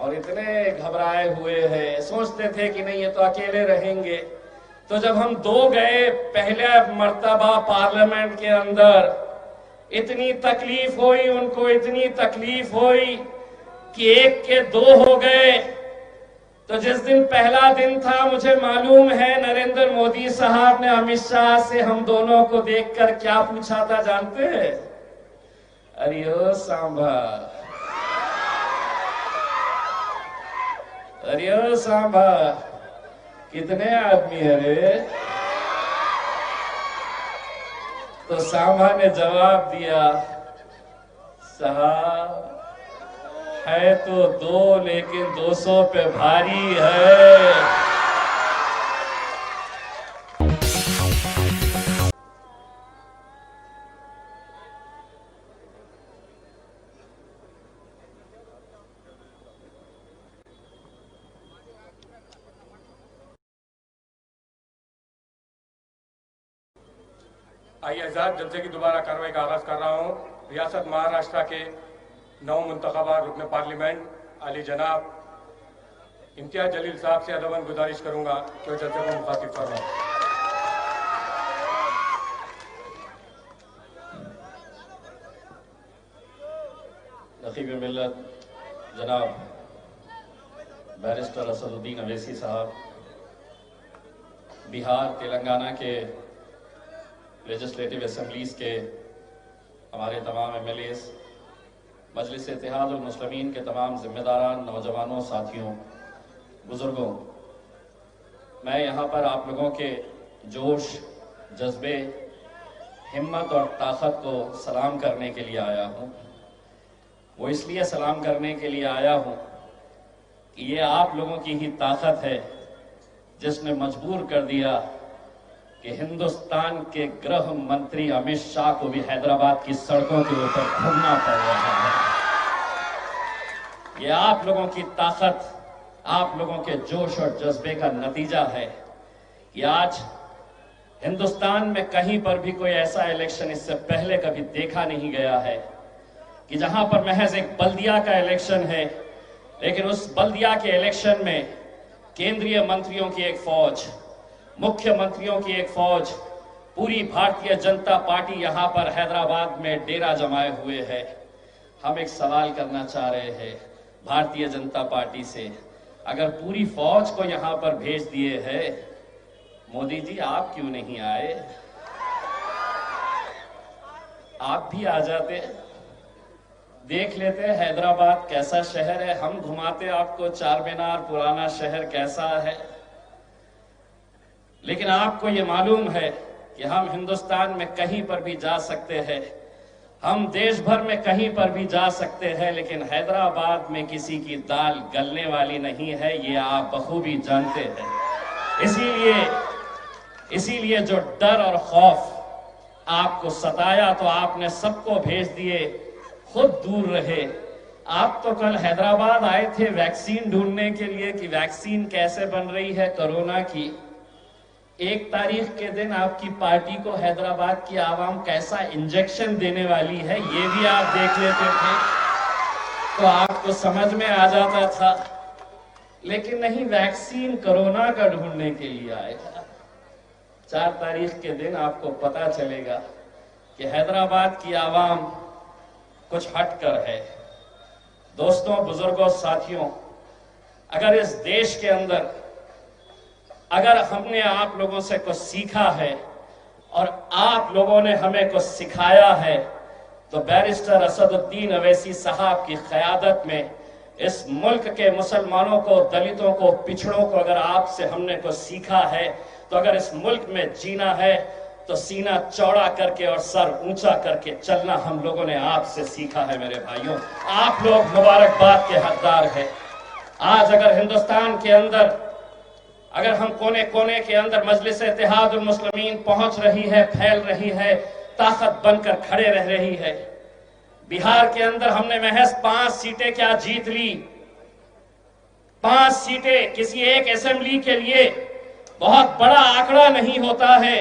और इतने घबराए हुए हैं, सोचते थे कि नहीं ये तो अकेले रहेंगे। तो जब हम 2 गए पहले मर्तबा पार्लियामेंट के अंदर, इतनी तकलीफ हुई उनको, इतनी तकलीफ हुई कि 1 के 2 हो गए। तो जिस दिन पहला दिन था, मुझे मालूम है नरेंद्र मोदी साहब ने अमित शाह से हम दोनों को देखकर क्या पूछा था जानते हैं? अरे ओ सांभा, अरे ओ सांभा, कितने आदमी है रे? तो सांभा ने जवाब दिया, साहब है तो 2 लेकिन 200 पे भारी है। आइए आजाद जलसे की दोबारा कार्रवाई का आगाज कर रहा हूँ। रियासत महाराष्ट्र के नौ मुंतखबा रुकन पार्लियामेंट अली जनाब इम्तियाज जलील साहब से अदबन गुजारिश करूंगा कि वो जलसे को मुखातिब फरमाएं। नकीब मिल्लत जनाब बैरिस्टर असदुद्दीन अवैसी साहब, बिहार तेलंगाना के लेजिस्लेटिव असेंबलीज के हमारे तमाम MLAs, मजलिस इत्तेहादुल मुस्लिमीन के तमाम जिम्मेदारान, नौजवानों, साथियों, बुजुर्गों, मैं यहाँ पर आप लोगों के जोश, जज्बे, हिम्मत और ताकत को सलाम करने के लिए आया हूँ। वो इसलिए सलाम करने के लिए आया हूँ कि ये आप लोगों की ही ताकत है जिसने मजबूर कर दिया कि हिंदुस्तान के गृह मंत्री अमित शाह को भी हैदराबाद की सड़कों के ऊपर घूमना पड़ रहा है। ये आप लोगों की ताकत, आप लोगों के जोश और जज्बे का नतीजा है कि आज हिंदुस्तान में कहीं पर भी कोई ऐसा इलेक्शन इससे पहले कभी देखा नहीं गया है कि जहां पर महज एक बल्दिया का इलेक्शन है, लेकिन उस बल्दिया के इलेक्शन में केंद्रीय मंत्रियों की एक फौज, मुख्यमंत्रियों की एक फौज, पूरी भारतीय जनता पार्टी यहां पर हैदराबाद में डेरा जमाए हुए है। हम एक सवाल करना चाह रहे हैं भारतीय जनता पार्टी से, अगर पूरी फौज को यहां पर भेज दिए है, मोदी जी आप क्यों नहीं आए? आप भी आ जाते, देख लेते हैदराबाद कैसा शहर है, हम घुमाते आपको चार मीनार, पुराना शहर कैसा है। लेकिन आपको ये मालूम है कि हम हिंदुस्तान में कहीं पर भी जा सकते हैं, हम देश भर में कहीं पर भी जा सकते हैं, लेकिन हैदराबाद में किसी की दाल गलने वाली नहीं है, ये आप बखूबी जानते हैं। इसीलिए जो डर और खौफ आपको सताया तो आपने सबको भेज दिए, खुद दूर रहे। आप तो कल हैदराबाद आए थे वैक्सीन ढूंढने के लिए कि वैक्सीन कैसे बन रही है कोरोना की। 1 तारीख के दिन आपकी पार्टी को हैदराबाद की आवाम कैसा इंजेक्शन देने वाली है ये भी आप देख लेते थे तो आपको समझ में आ जाता था। लेकिन नहीं, वैक्सीन कोरोना का ढूंढने के लिए आएगा। 4 तारीख के दिन आपको पता चलेगा कि हैदराबाद की आवाम कुछ हटकर है। दोस्तों, बुजुर्गों, साथियों, अगर इस देश के अंदर अगर हमने आप लोगों से कुछ सीखा है और आप लोगों ने हमें कुछ सिखाया है तो बैरिस्टर असदुद्दीन अवैसी साहब की क़यादत में इस मुल्क के मुसलमानों को, दलितों को, पिछड़ों को अगर आपसे हमने कुछ सीखा है तो अगर इस मुल्क में जीना है तो सीना चौड़ा करके और सर ऊंचा करके चलना हम लोगों ने आपसे सीखा है। मेरे भाइयों, आप लोग मुबारकबाद के हकदार हैं। आज अगर हिंदुस्तान के अंदर, अगर हम कोने कोने के अंदर मजलिस इत्तेहादुल मुस्लिमीन पहुंच रही है, फैल रही है, ताकत बनकर खड़े रह रही है। बिहार के अंदर हमने महज 5 सीटें क्या जीत ली। 5 सीटें किसी एक असेंबली के लिए बहुत बड़ा आंकड़ा नहीं होता है,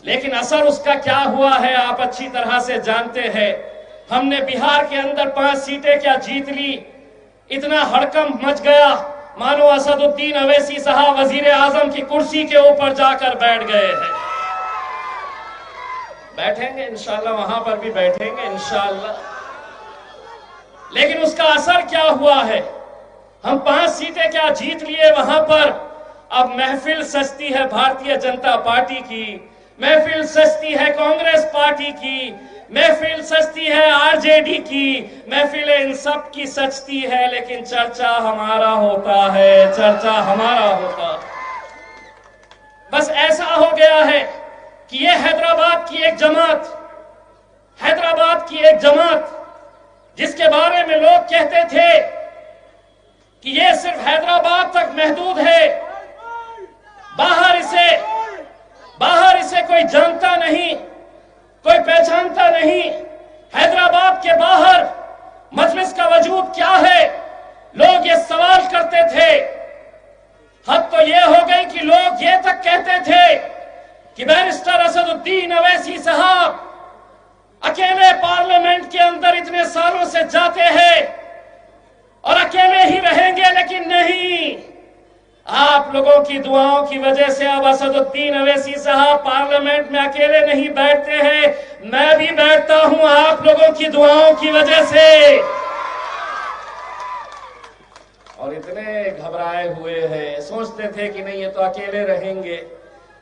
लेकिन असर उसका क्या हुआ है आप अच्छी तरह से जानते हैं। हमने बिहार के अंदर 5 सीटें क्या जीत ली, इतना हड़कंप मच गया मानो असदुद्दीन अवैसी साहब वजीर आजम की कुर्सी के ऊपर जाकर बैठ गए हैं। बैठेंगे इंशाल्लाह, वहां पर भी बैठेंगे इंशाल्लाह, लेकिन उसका असर क्या हुआ है? हम 5 सीटें क्या जीत लिए वहां पर? अब महफिल सजती है भारतीय जनता पार्टी की, महफिल सजती है कांग्रेस पार्टी की, महफिल सजती है आरजेडी की, महफिल इन सब की सजती है, लेकिन चर्चा हमारा होता है, चर्चा हमारा होता। बस ऐसा हो गया है कि ये हैदराबाद की एक जमात, हैदराबाद की एक जमात जिसके बारे में लोग कहते थे कि ये सिर्फ हैदराबाद तक महदूद है, बाहर इसे कोई जानता नहीं, कोई पहचानता नहीं। हैदराबाद के बाहर मजलिस का वजूद क्या है, लोग ये सवाल करते थे। हद तो ये हो गई कि लोग ये तक कहते थे कि बैरिस्टर असदुद्दीन अवैसी साहब अकेले पार्लियामेंट के अंदर इतने सालों से जाते हैं और अकेले ही रहेंगे, लेकिन नहीं, आप लोगों की दुआओं की वजह से अब असदुद्दीन अवैसी साहब पार्लियामेंट में अकेले नहीं बैठते हैं, मैं भी बैठता हूं आप लोगों की दुआओं की वजह से। और इतने घबराए हुए हैं, सोचते थे कि नहीं ये तो अकेले रहेंगे।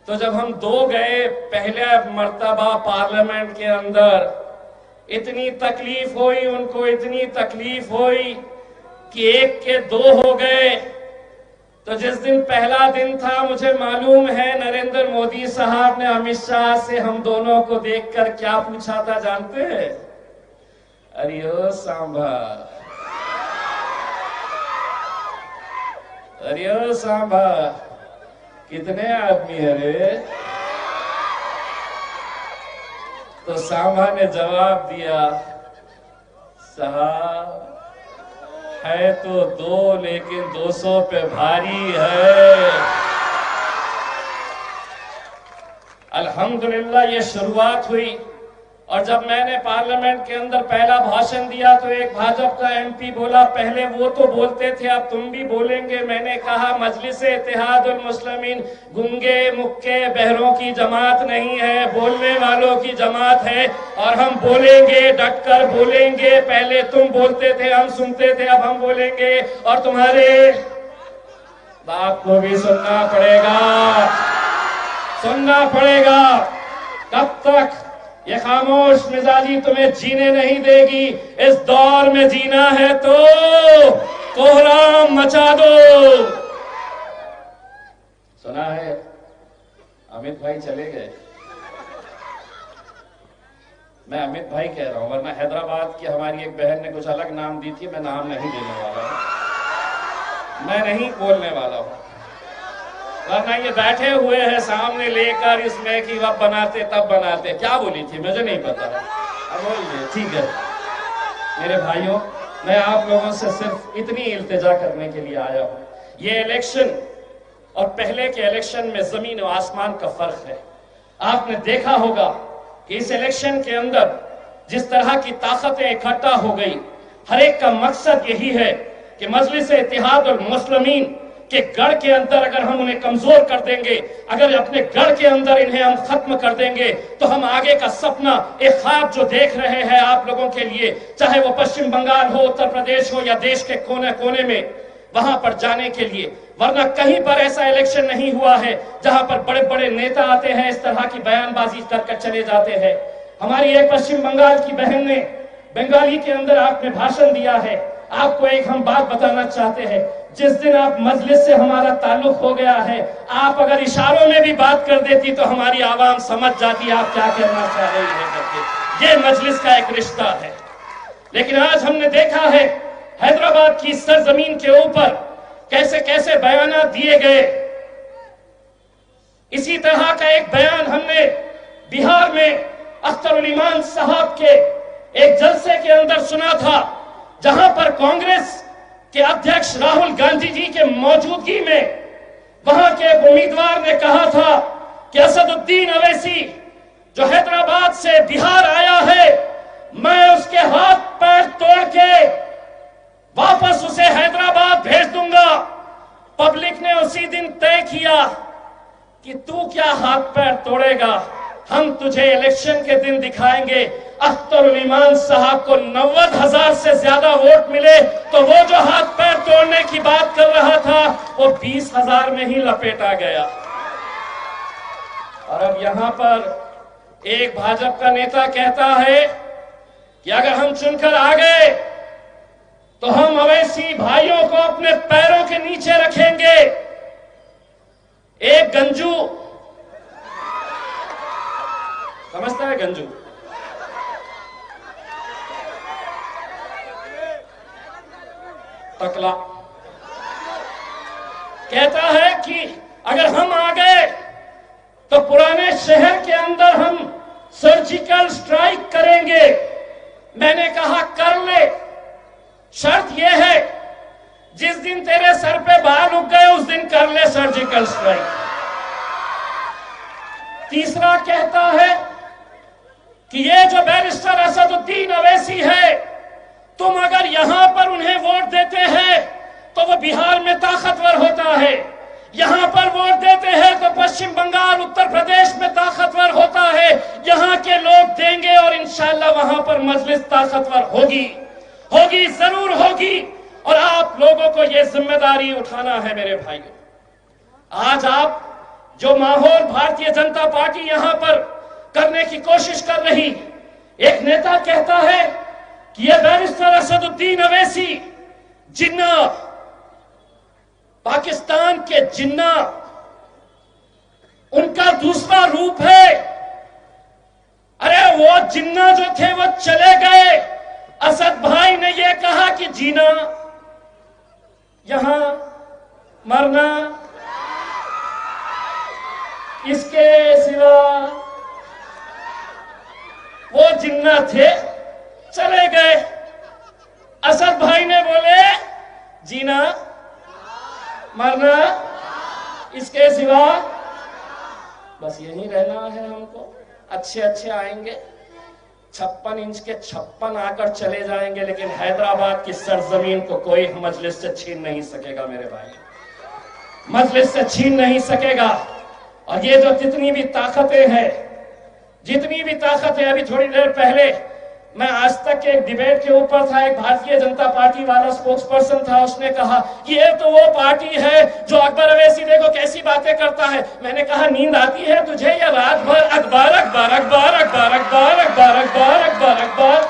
तो जब हम 2 गए पहले मर्तबा पार्लियामेंट के अंदर, इतनी तकलीफ हुई उनको, इतनी तकलीफ हुई कि 1 के 2 हो गए। तो जिस दिन पहला दिन था, मुझे मालूम है नरेंद्र मोदी साहब ने अमित शाह से हम दोनों को देखकर क्या पूछा था जानते हैं? अरे ओ सांभा, अरे ओ सांभा, कितने आदमी है रे? तो सांभा ने जवाब दिया, साहब है तो 2 लेकिन 200 पे भारी है। अल्हम्दुलिल्लाह ये शुरुआत हुई। और जब मैंने पार्लियामेंट के अंदर पहला भाषण दिया तो एक भाजपा का एमपी बोला, पहले वो तो बोलते थे अब तुम भी बोलेंगे। मैंने कहा मजलिस इत्तेहादुल मुस्लिमीन गूंगे मुक्के बहरों की जमात नहीं है, बोलने वालों की जमात है और हम बोलेंगे, डटकर बोलेंगे। पहले तुम बोलते थे, हम सुनते थे, अब हम बोलेंगे और तुम्हारे बात को भी सुनना पड़ेगा, सुनना पड़ेगा। कब तक ये खामोश मिजाजी तुम्हें जीने नहीं देगी। इस दौर में जीना है तो कोहराम मचा दो। सुना है अमित भाई चले गए, मैं अमित भाई कह रहा हूं, वरना हैदराबाद की हमारी एक बहन ने कुछ अलग नाम दी थी, मैं नाम नहीं देने वाला हूं, मैं नहीं बोलने वाला हूं। वरना ये बैठे हुए हैं सामने लेकर इसमें कि वह बनाते तब बनाते, क्या बोली थी मुझे नहीं पता, अब बोलिए। ठीक है मेरे भाइयों, मैं आप लोगों से सिर्फ इतनी इल्तिजा करने के लिए आया हूं। ये इलेक्शन और पहले के इलेक्शन में जमीन और आसमान का फर्क है। आपने देखा होगा कि इस इलेक्शन के अंदर जिस तरह की ताकतें इकट्ठा हो गई, हर एक का मकसद यही है कि मजलिस इत्तेहाद और मुस्लिमीन के गढ़ के अंदर अगर हम उन्हें कमजोर कर देंगे, अगर अपने गढ़ के अंदर इन्हें हम खत्म कर देंगे, तो हम आगे का सपना, एक ख्वाब जो देख रहे हैं आप लोगों के लिए, चाहे वो पश्चिम बंगाल हो, उत्तर प्रदेश हो या देश के कोने कोने में, वहां पर जाने के लिए। वरना कहीं पर ऐसा इलेक्शन नहीं हुआ है जहां पर बड़े बड़े नेता आते हैं, इस तरह की बयानबाजी करके चले जाते हैं। हमारी एक पश्चिम बंगाल की बहन ने बंगाली के अंदर आपने भाषण दिया है। आपको एक हम बात बताना चाहते हैं, जिस दिन आप मजलिस से हमारा ताल्लुक हो गया है, आप अगर इशारों में भी बात कर देती तो हमारी आवाम समझ जाती आप क्या कहना चाह रही है करके। ये मजलिस का एक रिश्ता है। लेकिन आज हमने देखा है हैदराबाद की सरजमीन के ऊपर कैसे कैसे बयान दिए गए। इसी तरह का एक बयान हमने बिहार में अख्तरुल ईमान साहब के एक जलसे के अंदर सुना था, जहां पर कांग्रेस के अध्यक्ष राहुल गांधी जी के मौजूदगी में वहां के एक उम्मीदवार ने कहा था कि असदुद्दीन अवैसी जो हैदराबाद से बिहार आया है, मैं उसके हाथ पैर तोड़ के वापस उसे हैदराबाद भेज दूंगा। पब्लिक ने उसी दिन तय किया कि तू क्या हाथ पैर तोड़ेगा, हम तुझे इलेक्शन के दिन दिखाएंगे। अख्तर ईमान साहब को 90,000 से ज्यादा वोट मिले तो वो जो हाथ पैर तोड़ने की बात कर रहा था वो 20,000 में ही लपेटा गया। और अब यहां पर एक भाजपा का नेता कहता है कि अगर हम चुनकर आ गए तो हम अवैसी भाइयों को अपने पैरों के नीचे रखेंगे। एक गंजू, समझता है गंजू, टकला, कहता है कि अगर हम आ गए तो पुराने शहर के अंदर हम सर्जिकल स्ट्राइक करेंगे। मैंने कहा कर ले, शर्त यह है जिस दिन तेरे सर पे बाल उग गए उस दिन कर ले सर्जिकल स्ट्राइक। तीसरा कहता है कि ये जो बैरिस्टर असदुद्दीन अवैसी है, तुम अगर यहां पर उन्हें वोट देते हैं तो वो बिहार में ताकतवर होता है, यहां पर वोट देते हैं तो पश्चिम बंगाल उत्तर प्रदेश में ताकतवर होता है, यहां के लोग देंगे और इंशाल्लाह वहां पर मजलिस ताकतवर होगी, होगी, जरूर होगी। और आप लोगों को यह जिम्मेदारी उठाना है मेरे भाइयों। आज आप जो माहौल भारतीय जनता पार्टी यहां पर करने की कोशिश कर रही, एक नेता कहता है कि यह बैरिस्टर असदुद्दीन अवैसी जिन्ना, पाकिस्तान के जिन्ना, उनका दूसरा रूप है। अरे वो जिन्ना जो थे वो चले गए। असद भाई ने यह कहा कि जीना, यहां मरना, इसके सिवा वो जिन्ना थे, चले गए। असद भाई ने बोले जीना, मरना, इसके सिवा बस यहीं रहना है हमको। अच्छे अच्छे आएंगे, 56 इंच के 56 आकर चले जाएंगे, लेकिन हैदराबाद की सरजमीन को कोई मजलिस से छीन नहीं सकेगा मेरे भाई, मजलिस से छीन नहीं सकेगा। और ये जो जितनी भी ताकतें हैं, जितनी भी ताकत है, अभी थोड़ी देर पहले मैं आज तक के एक डिबेट के ऊपर था, एक भारतीय जनता पार्टी वाला स्पोक्स पर्सन था, उसने कहा ये तो वो पार्टी है जो अकबर अवैसी देखो कैसी बातें करता है। मैंने कहा नींद आती है तुझे या रात भर अखबार अखबार अखबार अखबार अखबार अखबार अखबार अखबार अखबार।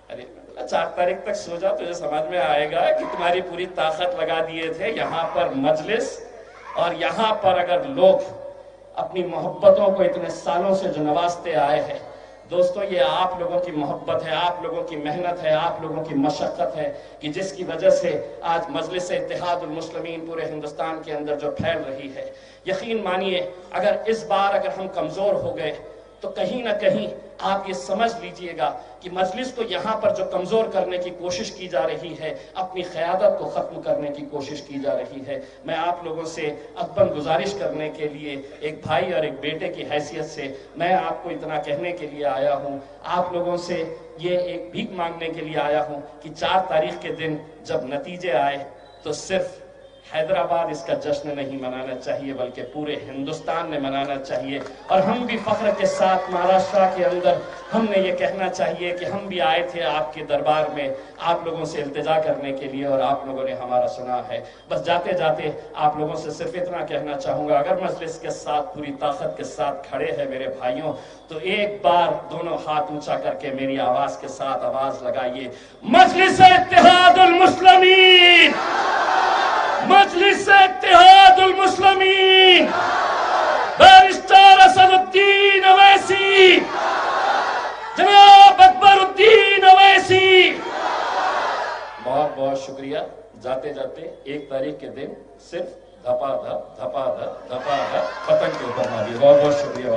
अरे 4 तारीख तक सो जा, तुझे समझ में आएगा कि तुम्हारी पूरी ताकत लगा दिए थे यहाँ पर मजलिस। और यहाँ पर अगर लोग अपनी मोहब्बतों को इतने सालों से जो नवाजते आए हैं, दोस्तों ये आप लोगों की मोहब्बत है, आप लोगों की मेहनत है, आप लोगों की मशक्कत है कि जिसकी वजह से आज मजलिस इत्तेहादुल मुस्लिमीन पूरे हिंदुस्तान के अंदर जो फैल रही है। यकीन मानिए अगर इस बार अगर हम कमजोर हो गए तो कहीं ना कहीं आप ये समझ लीजिएगा कि मजलिस को यहाँ पर जो कमजोर करने की कोशिश की जा रही है, अपनी क़यादत को खत्म करने की कोशिश की जा रही है। मैं आप लोगों से अदबन गुजारिश करने के लिए, एक भाई और एक बेटे की हैसियत से मैं आपको इतना कहने के लिए आया हूँ, आप लोगों से ये एक भीख मांगने के लिए आया हूँ कि 4 तारीख के दिन जब नतीजे आए तो सिर्फ हैदराबाद इसका जश्न नहीं मनाना चाहिए बल्कि पूरे हिंदुस्तान ने मनाना चाहिए। और हम भी फख्र के साथ महाराष्ट्र के अंदर हमने ये कहना चाहिए कि हम भी आए थे आपके दरबार में आप लोगों से इल्तिजा करने के लिए और आप लोगों ने हमारा सुना है। बस जाते जाते आप लोगों से सिर्फ इतना कहना चाहूंगा, अगर मजलिस के साथ पूरी ताकत के साथ खड़े हैं मेरे भाइयों, तो एक बार दोनों हाथ ऊंचा करके मेरी आवाज के साथ आवाज लगाइए, मजलिस इत्तेहादुल मुस्लिमीन, मजलिस इत्तेहादुल मुस्लिमीन, बैरिस्टर असदुद्दीन अवैसी, जनाब अकबरुद्दीन अवैसी। बहुत बहुत शुक्रिया। जाते जाते 1 तारीख के दिन सिर्फ धपाधप धपाधप धपाधप पतंग के ऊपर मारिए। बहुत बहुत शुक्रिया।